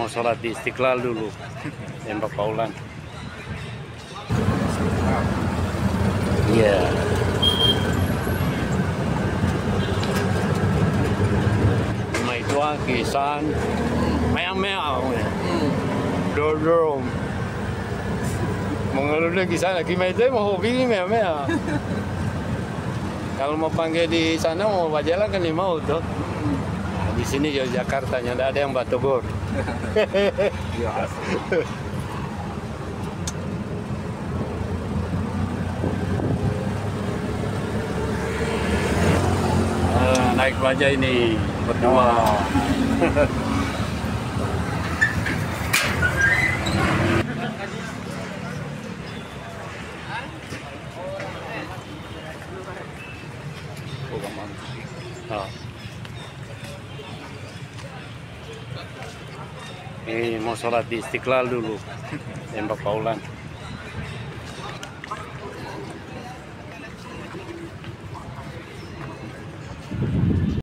mau sholat di Istiqlal dulu, tembak paulan. Iya. Mai tua kisan, meow. Dorong. Mengeluh lagi sana, gimana itu mau hobi ini meow. Kalau mau panggil di sana mau bajalan kan mau tuh. Nah, di sini Jakarta nya ada yang Batogor. Naik bajaj ini berdua. Oh. Ini mau sholat di Istiqlal dulu, tembak paulan.